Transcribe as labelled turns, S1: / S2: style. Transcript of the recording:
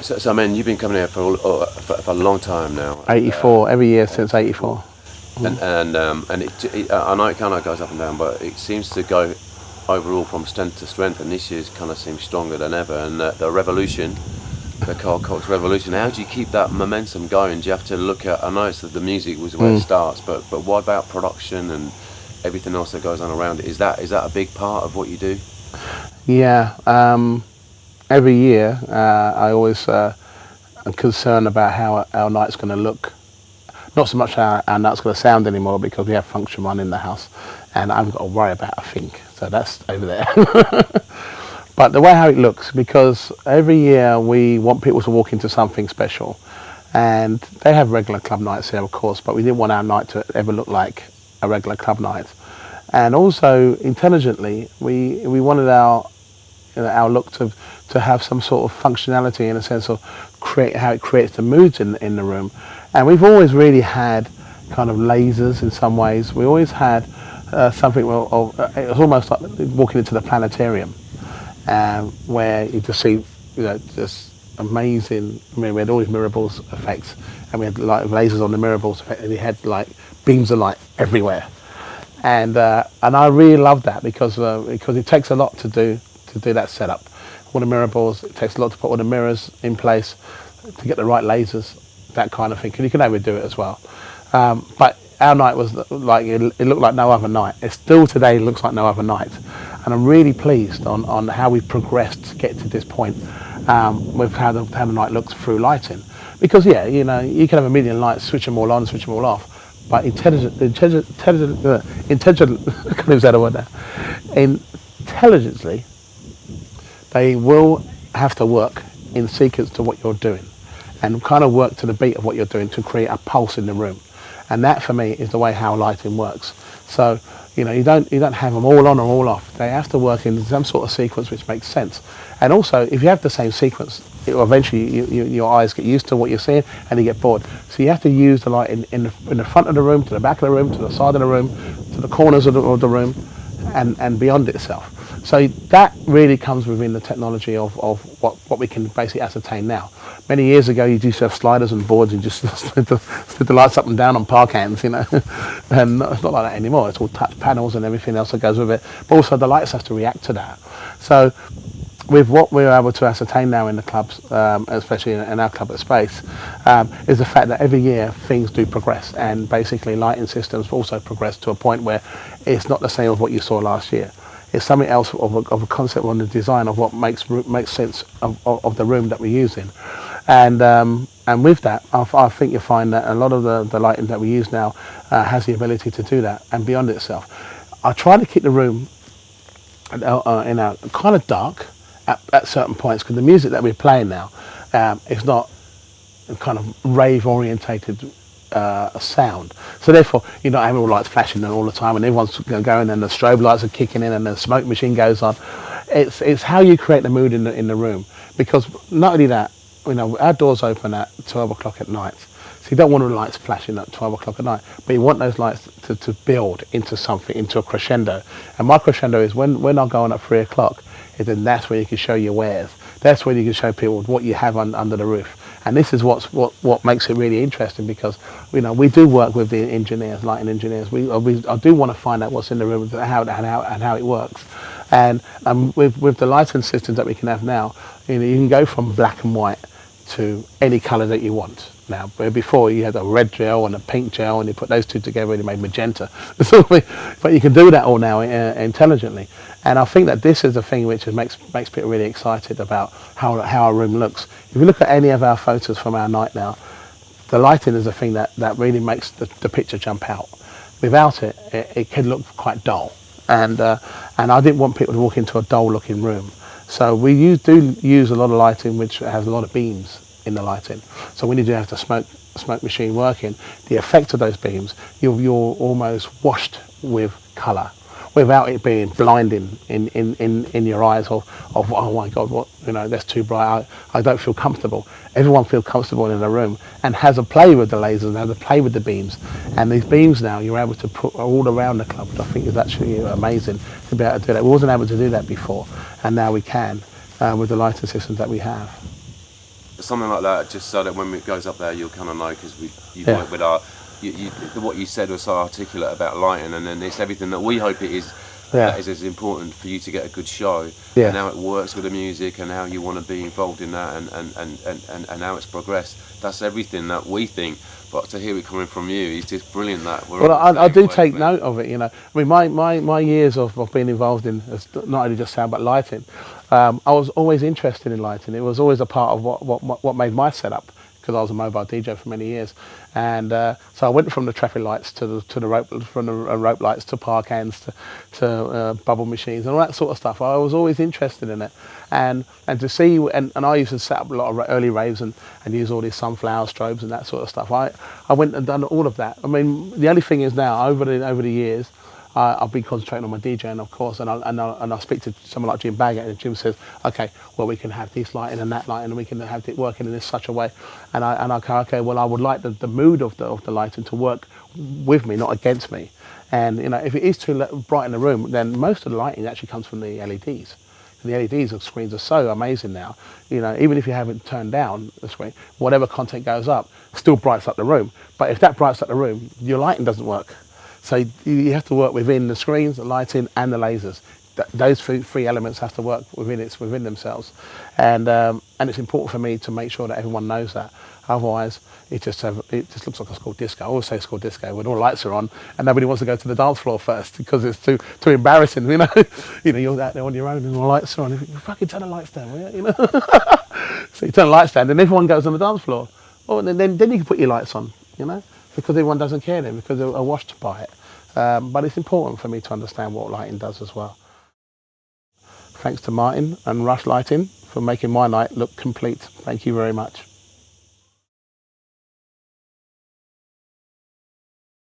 S1: So, I mean, you've been coming here for a long time now.
S2: 84, every year since 84.
S1: I know it kind of goes up and down, but it seems to go overall from strength to strength, and this year's kind of seems stronger than ever. And the revolution, the Carl Cox revolution, how do you keep that momentum going? Do you have to look at, I know it's that the music was where it starts, but what about production and everything else that goes on around it? Is that a big part of what you do?
S2: Yeah, every year I always am concerned about how our night's going to look. Not so much how our night's going to sound anymore, because we have Function One in the house and I haven't got to worry about a thing. So that's over there. But the way how it looks, because every year we want people to walk into something special, and they have regular club nights here, of course, but we didn't want our night to ever look like a regular club night. And also, intelligently, we wanted our look to have some sort of functionality, in a sense of how it creates the moods in the room. And we've always really had kind of lasers in some ways. We always had something of it was almost like walking into the planetarium, where you just see, just amazing. I mean, we had all these mirror balls effects, and we had like lasers on the mirror balls effect, and we had like beams of light everywhere. And I really love that, because it takes a lot to do that setup. All the mirror balls, it takes a lot to put all the mirrors in place, to get the right lasers, that kind of thing. And you can overdo it as well. But our night was like, it looked like no other night. It still today looks like no other night. And I'm really pleased on how we've progressed to get to this point, with how the night looks through lighting. Because yeah, you can have a million lights, switch them all on, switch them all off. But intelligently, I can't use that word now. Intelligently, they will have to work in sequence to what you're doing, and kind of work to the beat of what you're doing to create a pulse in the room. And that, for me, is the way how lighting works. So, you don't have them all on or all off. They have to work in some sort of sequence which makes sense. And also, if you have the same sequence, eventually your eyes get used to what you're seeing and you get bored. So you have to use the light in the front of the room, to the back of the room, to the side of the room, to the corners of the room, and beyond itself. So that really comes within the technology of what we can basically ascertain now. Many years ago, you used to have sliders and boards and just slid the lights up and down on park hands, and it's not like that anymore. It's all touch panels and everything else that goes with it. But also the lights have to react to that. So with what we're able to ascertain now in the clubs, especially in our club at Space, is the fact that every year things do progress, and basically lighting systems also progress to a point where it's not the same as what you saw last year. It's something else of a concept on the design of what makes sense of the room that we're using. And with that, I think you'll find that a lot of the lighting that we use now has the ability to do that and beyond itself. I try to keep the room kind of dark at certain points, because the music that we're playing now is not kind of rave orientated sound. So therefore, you're not having all lights flashing all the time, and everyone's going, and the strobe lights are kicking in, and the smoke machine goes on. It's how you create the mood in the room. Because not only that, our doors open at 12 o'clock at night. So you don't want the lights flashing at 12 o'clock at night, but you want those lights to build into something, into a crescendo. And my crescendo is when I go on at 3 o'clock, then that's when you can show your wares. That's when you can show people what you have under the roof. And this is what makes it really interesting, because we do work with the engineers, lighting engineers. I do want to find out what's in the room, how it works. And with the lighting systems that we can have now, you can go from black and white to any colour that you want. Now, before you had a red gel and a pink gel, and you put those two together and you made magenta. But you can do that all now intelligently. And I think that this is the thing which makes people really excited about how our room looks. If you look at any of our photos from our night now, the lighting is the thing that really makes the picture jump out. Without it, it can look quite dull. And I didn't want people to walk into a dull looking room. So we do use a lot of lighting which has a lot of beams in the lighting. So when you do have the smoke machine working, the effect of those beams, you're almost washed with colour, without it being blinding in your eyes of oh my God, that's too bright. I don't feel comfortable. Everyone feels comfortable in the room and has a play with the lasers and has a play with the beams. And these beams now you're able to put all around the club, which I think is actually amazing to be able to do that. We wasn't able to do that before, and now we can with the lighting systems that we have.
S1: something like that, just so that when it goes up there, you'll kind of know, because you've
S2: Yeah.
S1: worked with our. What you said was so articulate about lighting, and then it's everything that we hope it is.
S2: Yeah.
S1: That is as important for you to get a good show,
S2: Yeah.
S1: and how it works with the music, and how you want to be involved in that, and how it's progressed. That's everything that we think. But to hear it coming from you is just brilliant. That we're
S2: Well,
S1: on the
S2: I
S1: same
S2: do take
S1: wavelength.
S2: note of it, you know. I mean, my years of being involved in not only just sound but lighting, I was always interested in lighting. It was always a part of what made my setup, because I was a mobile DJ for many years, and so I went from the traffic lights to the rope lights to park hands to bubble machines and all that sort of stuff. I was always interested in it, and to see and I used to set up a lot of early raves and use all these sunflower strobes and that sort of stuff. I went and done all of that. I mean, the only thing is now over the years, I've been concentrating on my DJing, of course, and I speak to someone like Jim Baggett, and Jim says, okay, well, we can have this lighting and that lighting, and we can have it working in this such a way, and I go, okay, well, I would like the mood of the lighting to work with me, not against me, and you know, if it is too bright in the room, then most of the lighting actually comes from the LEDs. The LEDs of screens are so amazing now. You know, even if you haven't turned down the screen, whatever content goes up still brights up the room. But if that brights up the room, your lighting doesn't work. So you have to work within the screens, the lighting, and the lasers. Those three elements have to work within themselves, and it's important for me to make sure that everyone knows that. Otherwise, it just looks like a school disco. I always say school disco when all the lights are on, and nobody wants to go to the dance floor first because it's too embarrassing. You know, you're out there on your own and all the lights are on. You fucking turn the lights down, will you? You know. So you turn the lights down, and everyone goes on the dance floor. Oh, and then you can put your lights on. You know, because everyone doesn't care then, because they're washed by it. But it's important for me to understand what lighting does as well. Thanks to Martin and Rush Lighting for making my night look complete. Thank you very much.